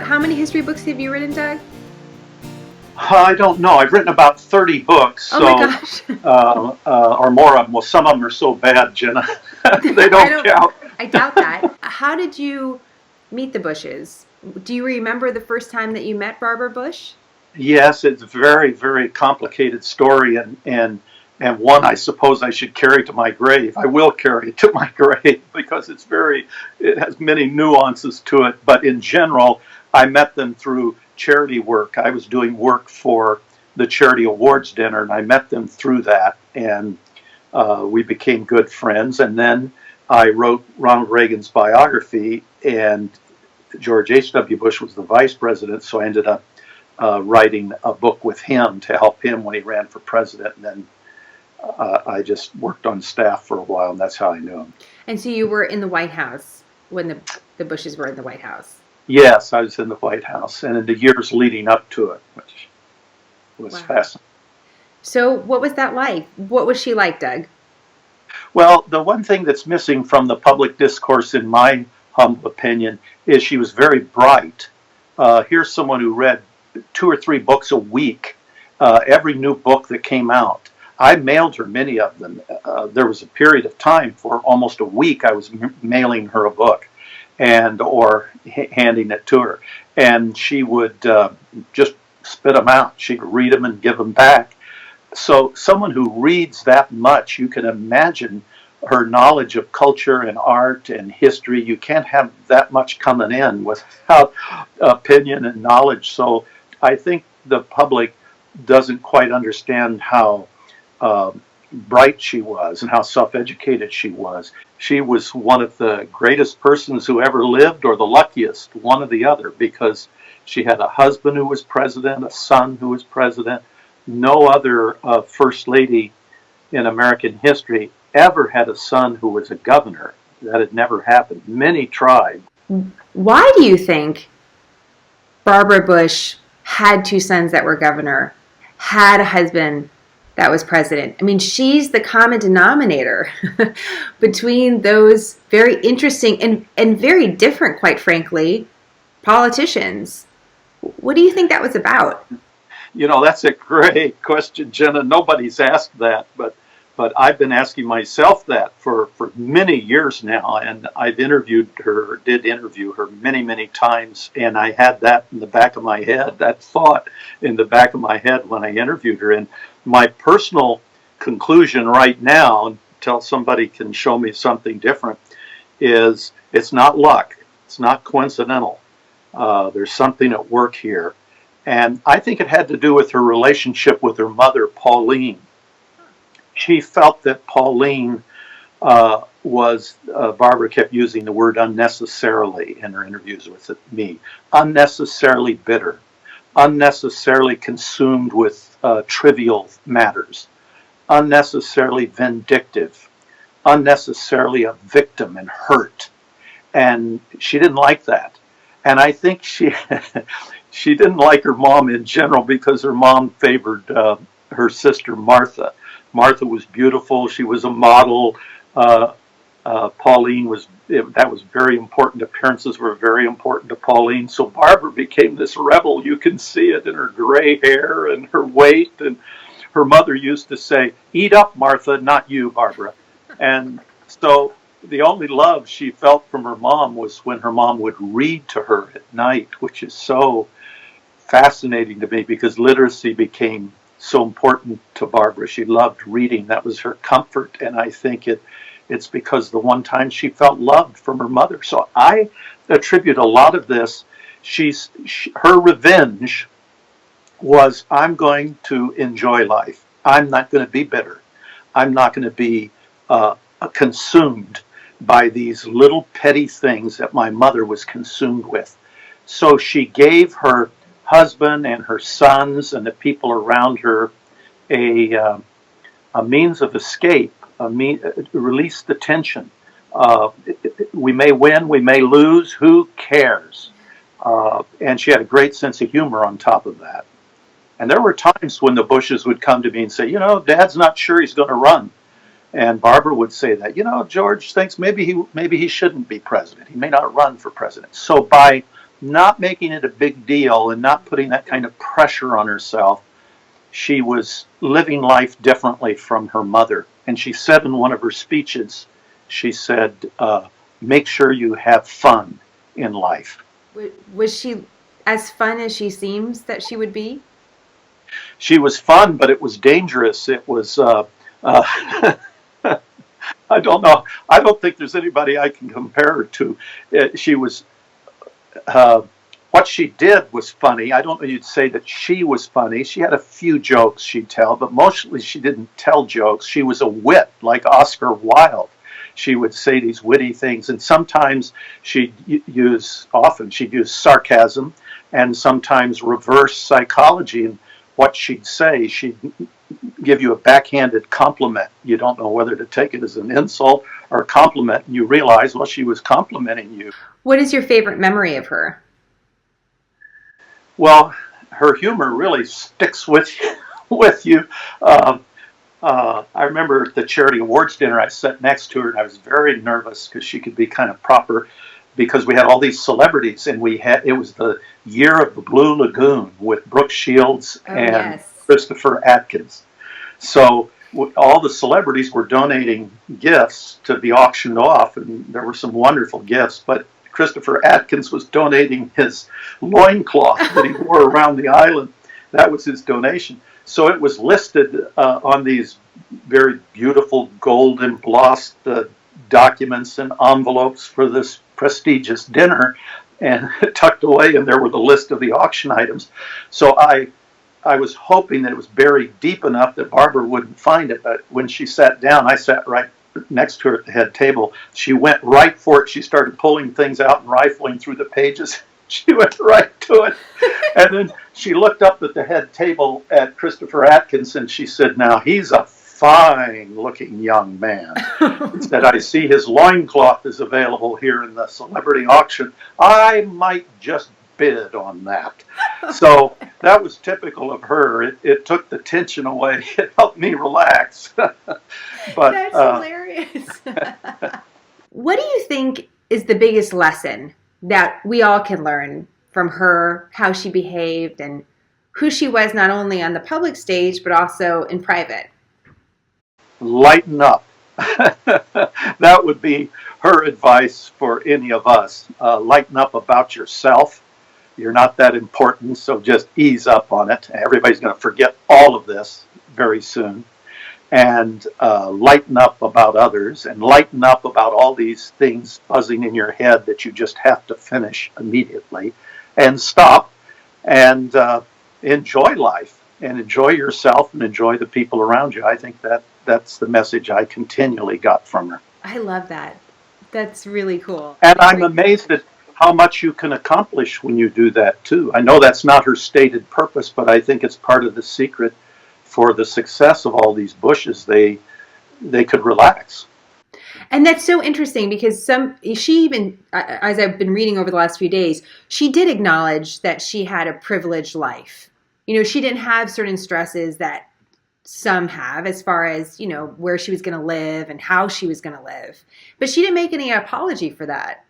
how many history books have you written, Doug? I don't know. I've written about 30 books, Oh my so gosh. or more of them. Well, some of them are so bad, Jenna, they I don't don't count. I doubt that. How did you meet the Bushes? Do you remember the first time that you met Barbara Bush? Yes, it's a very, very complicated story, and one I suppose I should carry to my grave. I will carry it to my grave because it has many nuances to it. But in general, I met them through charity work. I was doing work for the charity awards dinner, and I met them through that, and we became good friends. And then I wrote Ronald Reagan's biography, and George H.W. Bush was the vice president, so I ended up writing a book with him to help him when he ran for president. And then I just worked on staff for a while, and that's how I knew him. And so you were in the White House when the Bushes were in the White House. Yes, I was in the White House, and in the years leading up to it, which was Wow. fascinating. So what was that like? What was she like, Doug? Well, the one thing that's missing from the public discourse, in my humble opinion, is she was very bright. Here's someone who read 2 or 3 books a week, every new book that came out. I mailed her many of them. There was a period of time for almost a week I was mailing her a book or handing it to her. And she would just spit them out. She'd read them and give them back. So someone who reads that much, you can imagine her knowledge of culture and art and history. You can't have that much coming in without opinion and knowledge. So I think the public doesn't quite understand how bright she was and how self-educated she was. She was one of the greatest persons who ever lived, or the luckiest, one or the other, because she had a husband who was president, a son who was president. No other first lady in American history ever had a son who was a governor. That had never happened. Many tried. Why do you think Barbara Bush had two sons that were governor, had a husband that was president? I mean, she's the common denominator between those very interesting and very different, quite frankly, politicians. What do you think that was about? That's a great question, Jenna. Nobody's asked that, but I've been asking myself that for many years now, and I've did interview her many, many times, and I had that in the back of my head, that thought in the back of my head when I interviewed her. And my personal conclusion right now, until somebody can show me something different, is it's not luck. It's not coincidental. There's something at work here. And I think it had to do with her relationship with her mother, Pauline. She felt that Pauline Barbara kept using the word unnecessarily in her interviews with me, unnecessarily bitter, unnecessarily consumed with trivial matters, unnecessarily vindictive, unnecessarily a victim and hurt. And she didn't like that. And I think she she didn't like her mom in general because her mom favored her sister Martha. Martha was beautiful. She was a model. Pauline that was very important. Appearances were very important to Pauline. So Barbara became this rebel. You can see it in her gray hair and her weight. And her mother used to say, "Eat up, Martha, not you, Barbara." And so the only love she felt from her mom was when her mom would read to her at night, which is so fascinating to me because literacy became so important to Barbara. She loved reading. That was her comfort. And I think it's because the one time she felt loved from her mother. So I attribute a lot of this. Her revenge was, I'm going to enjoy life. I'm not going to be bitter. I'm not going to be consumed by these little petty things that my mother was consumed with. So she gave her husband and her sons and the people around her a means of escape, release the tension. We may win, we may lose, who cares? And she had a great sense of humor on top of that. And there were times when the Bushes would come to me and say, Dad's not sure he's going to run. And Barbara would say that, George thinks maybe he shouldn't be president. He may not run for president. So by not making it a big deal and not putting that kind of pressure on herself, she was living life differently from her mother. And she said in one of her speeches, she said, make sure you have fun in life. Was she as fun as she seems that she would be? She was fun, but it was dangerous. It was, uh, I don't know. I don't think there's anybody I can compare her to. She was, uh, what she did was funny. I don't know you'd say that she was funny. She had a few jokes she'd tell, but mostly she didn't tell jokes. She was a wit, like Oscar Wilde. She would say these witty things, and sometimes she'd use sarcasm, and sometimes reverse psychology. And what she'd say, she'd give you a backhanded compliment. You don't know whether to take it as an insult or a compliment, and you realize, well, she was complimenting you. What is your favorite memory of her? Well, her humor really sticks with you. With you. I remember at the charity awards dinner, I sat next to her, and I was very nervous because she could be kind of proper, because we had all these celebrities, and it was the year of the Blue Lagoon with Brooke Shields Oh, and yes. Christopher Atkins. So all the celebrities were donating gifts to be auctioned off, and there were some wonderful gifts. But Christopher Atkins was donating his loincloth that he wore around the island. That was his donation. So it was listed on these very beautiful gold embossed documents and envelopes for this prestigious dinner, and tucked away, and there were the list of the auction items. So I was hoping that it was buried deep enough that Barbara wouldn't find it. But when she sat down, I sat right next to her at the head table. She went right for it. She started pulling things out and rifling through the pages. She went right to it. And then she looked up at the head table at Christopher Atkins, and she said, now he's a fine looking young man. She said, I see his loincloth is available here in the celebrity auction. I might just bid on that. So that was typical of her. It took the tension away. It helped me relax. But That's hilarious. What do you think is the biggest lesson that we all can learn from her, how she behaved, and who she was not only on the public stage, but also in private? lighten up. That would be her advice for any of us. Lighten up about yourself. You're not that important, so just ease up on it. Everybody's going to forget all of this very soon. And lighten up about others, and lighten up about all these things buzzing in your head that you just have to finish immediately, and stop and enjoy life and enjoy yourself and enjoy the people around you. I think that's the message I continually got from her. I love that. That's really cool. And I'm amazed at how much you can accomplish when you do that too. I know that's not her stated purpose, but I think it's part of the secret for the success of all these Bushes. They could relax. And that's so interesting because she even, as I've been reading over the last few days, she did acknowledge that she had a privileged life. You know, she didn't have certain stresses that some have as far as, you know, where she was going to live and how she was going to live. But she didn't make any apology for that.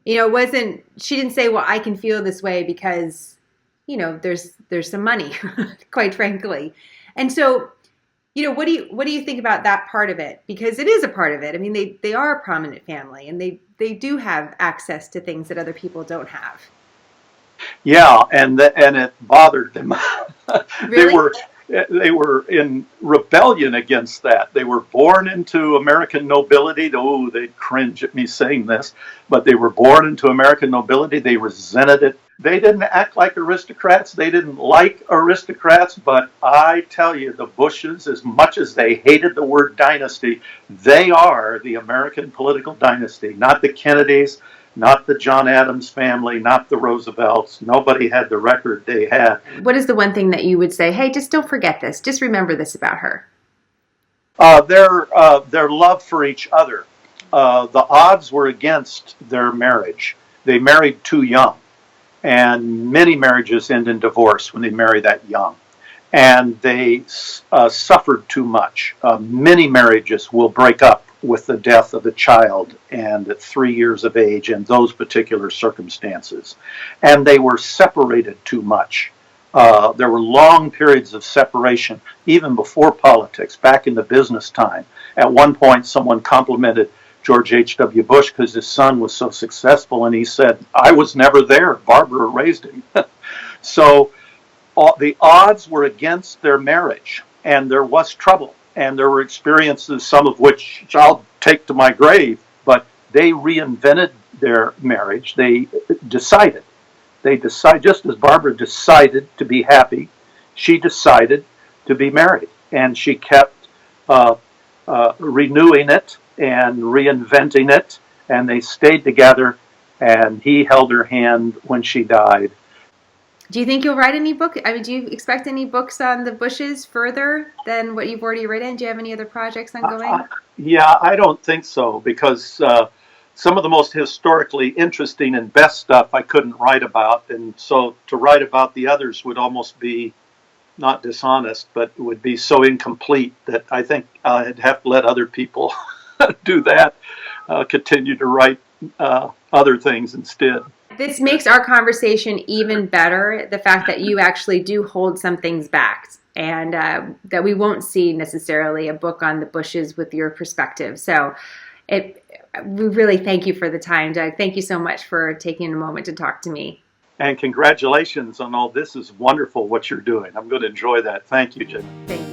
You know, she didn't say, well, I can feel this way because, you know, there's some money, quite frankly. And so, you know, what do you think about that part of it? Because it is a part of it. I mean, they are a prominent family, and they do have access to things that other people don't have. Yeah, and it bothered them. Really? They were in rebellion against that. They were born into American nobility. Oh, they'd cringe at me saying this, but they were born into American nobility. They resented it. They didn't act like aristocrats. They didn't like aristocrats, but I tell you, the Bushes, as much as they hated the word dynasty, they are the American political dynasty, not the Kennedys, not the John Adams family, not the Roosevelts. Nobody had the record they had. What is the one thing that you would say, hey, just don't forget this. Just remember this about her? Their love for each other. The odds were against their marriage. They married too young, and many marriages end in divorce when they marry that young. And they suffered too much. Many marriages will break up with the death of a child, and at 3 years of age in those particular circumstances. And they were separated too much. There were long periods of separation, even before politics, back in the business time. At one point, someone complimented George H.W. Bush because his son was so successful, and he said, "I was never there. Barbara raised him." So the odds were against their marriage, and there was trouble, and there were experiences, some of which I'll take to my grave, but they reinvented their marriage. They decided, just as Barbara decided to be happy, she decided to be married, and she kept renewing it and reinventing it, and they stayed together, and he held her hand when she died. Do you think you'll write any book? I mean, do you expect any books on the Bushes further than what you've already written? Do you have any other projects ongoing? Yeah, I don't think so, because some of the most historically interesting and best stuff I couldn't write about, and so to write about the others would almost be not dishonest, but it would be so incomplete that I think I'd have to let other people do that, continue to write other things instead. This makes our conversation even better, the fact that you actually do hold some things back, and that we won't see necessarily a book on the Bushes with your perspective. So we really thank you for the time, Doug. Thank you so much for taking a moment to talk to me. And congratulations on all this. Is wonderful what you're doing. I'm going to enjoy that. Thank you, Jim. Thank you.